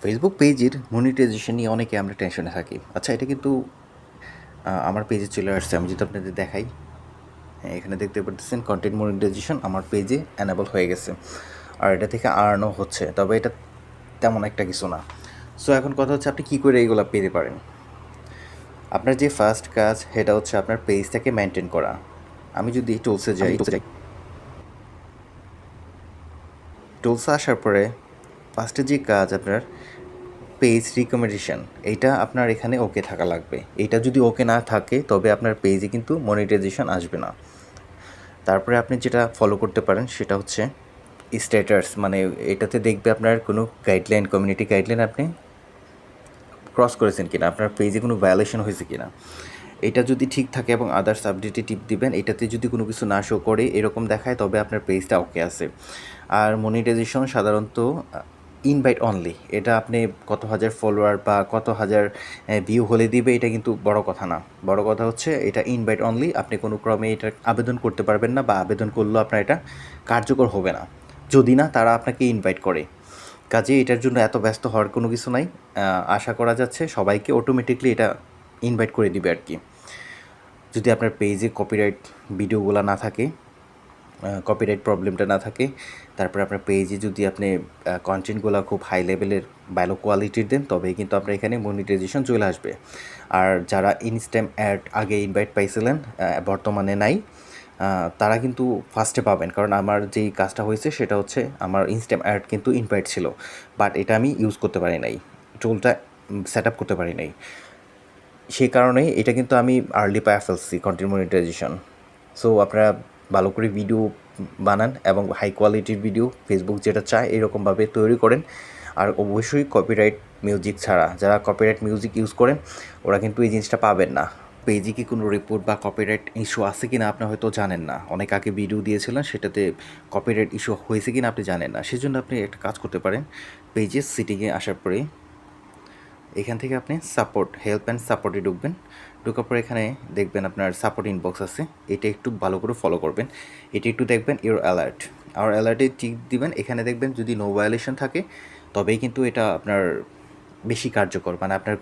Facebook পেজের monetization নিয়ে অনেকে আমরা টেনশনে থাকি। আচ্ছা, এটা কিন্তু আমার পেজে চলে আসছে। আমি যদি আপনাদের দেখাই, হ্যাঁ, এখানে দেখতে পারতেছেন কন্টেন্ট মনিটাইজেশন আমার পেজে অ্যানেবল হয়ে গেছে। আর এটা থেকে আর্নও হচ্ছে, তবে এটা তেমন একটা কিছু না। সো এখন কথা হচ্ছে আপনি কী করে এইগুলো পেতে পারেন। আপনার যে ফার্স্ট কাজ সেটা হচ্ছে আপনার পেজটাকে মেনটেন করা। আমি যদি টুলসে যাই, টুলসে আসার পরে ফার্স্টে যে কাজ আপনার পেজ রিকমেন্ডেশন, এইটা আপনার এখানে ওকে থাকা লাগবে। এইটা যদি ওকে না থাকে তবে আপনার পেজে কিন্তু মনিটাইজেশন আসবে না। তারপরে আপনি যেটা ফলো করতে পারেন সেটা হচ্ছে স্ট্যাটাস, মানে এটাতে দেখবে আপনার কোনো গাইডলাইন, কমিউনিটি গাইডলাইন আপনি ক্রস করেছেন কিনা, আপনার পেজে কোনো ভায়োলেশন হয়েছে কিনা। এটা যদি ঠিক থাকে এবং আদার্স আপডেটে টিপ দিবেন, এটাতে যদি কোনো কিছু না শো করে এরকম দেখায় তবে আপনার পেজটা ওকে আছে। আর মনিটাইজেশন সাধারণত ইনভাইট অনলি, এটা আপনি কত হাজার ফলোয়ার বা কত হাজার ভিউ হলে দিবে এটা কিন্তু বড় কথা না। বড় কথা হচ্ছে এটা ইনভাইট অনলি, আপনি কোনো ক্রমে এটা আবেদন করতে পারবেন না, বা আবেদন করলেও আপনার এটা কার্যকর হবে না যদি না তারা আপনাকে ইনভাইট করে। কাজে এটার জন্য এত ব্যস্ত হওয়ার কোনো কিছু নাই। আশা করা যাচ্ছে সবাইকে অটোমেটিকলি এটা ইনভাইট করে দিবে আর কি। যদি আপনার পেজে কপিরাইট ভিডিওগুলো না থাকে, কপিরাইট প্রবলেমটা না থাকে, তারপরে আপনার পেজে যদি আপনি কন্টেন্টগুলো খুব হাই লেভেলের ভালো কোয়ালিটির দেন, তবেই কিন্তু আপনার এখানে মনিটাইজেশন চলে আসবে। আর যারা ইনস্ট্যান্ট অ্যাড আগে ইনভাইট পাইছিলেন, বর্তমানে নাই, তারা কিন্তু ফার্স্টে পাবেন। কারণ আমার যেই কাজটা হয়েছে সেটা হচ্ছে আমার ইনস্ট্যান্ট অ্যাড কিন্তু ইনভাইট ছিল, বাট এটা আমি ইউজ করতে পারি নাই, টুলটা সেট আপ করতে পারি নাই। সেই কারণেই এটা কিন্তু আমি আর্লি পায়ে ফেলছি কন্টেন্ট মনিটাইজেশন। সো আপনারা ভালো করে ভিডিও বানান এবং হাই কোয়ালিটির ভিডিও ফেসবুক যেটা চায় এরকমভাবে তৈরি করেন। আর অবশ্যই কপিরাইট মিউজিক ছাড়া, যারা কপিরাইট মিউজিক ইউজ করেন ওরা কিন্তু এই জিনিসটা পাবেন না। পেজে কি কোনো রিপোর্ট বা কপিরাইট ইস্যু আছে কি না আপনি হয়তো জানেন না। অনেক আগে ভিডিও দিয়েছিলেন, সেটাতে কপিরাইট ইস্যু হয়েছে কি না আপনি জানেন না। সেজন্য আপনি একটা কাজ করতে পারেন, পেজের সিটিংয়ে আসার পরে এখান থেকে আপনি সাপোর্ট, হেল্প অ্যান্ড সাপোর্টে ঢুকবেন। ঢোকার পরে এখানে দেখবেন আপনার সাপোর্ট ইনবক্স আছে, এটা একটু ভালো করে ফলো করবেন। এটা একটু দেখবেন ইউর অ্যালার্ট, আর অ্যালার্টে টিক দিবেন। এখানে দেখবেন যদি নো ভায়োলেশন থাকে তবেই কিন্তু এটা আপনার বেশি কার্যকর, মানে আপনার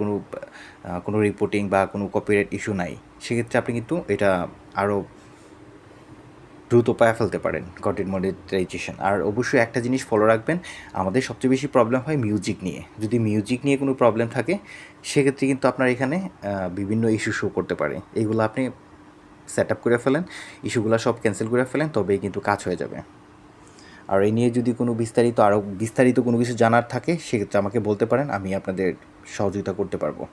কোনো রিপোর্টিং বা কোনো কপিরাইট ইস্যু নাই। সেক্ষেত্রে আপনি কিন্তু এটা আরও দ্রুত পায়ে ফেলতে পারেন কন্টেন্ট মনিটাইজেশন। আর অবশ্যই একটা জিনিস ফলো রাখবেন, আমাদের সবচেয়ে বেশি প্রবলেম হয় মিউজিক নিয়ে। যদি মিউজিক নিয়ে কোনো প্রবলেম থাকে সেক্ষেত্রে কিন্তু আপনার এখানে বিভিন্ন ইস্যু শো করতে পারে। এইগুলো আপনি সেট আপ করে ফেলেন, ইস্যুগুলো সব ক্যান্সেল করে ফেলেন, তবেই কিন্তু কাজ হয়ে যাবে। আর এই নিয়ে যদি কোনো আরও বিস্তারিত কোনো কিছু জানার থাকে সেক্ষেত্রে আমাকে বলতে পারেন, আমি আপনাদের সহযোগিতা করতে পারবো।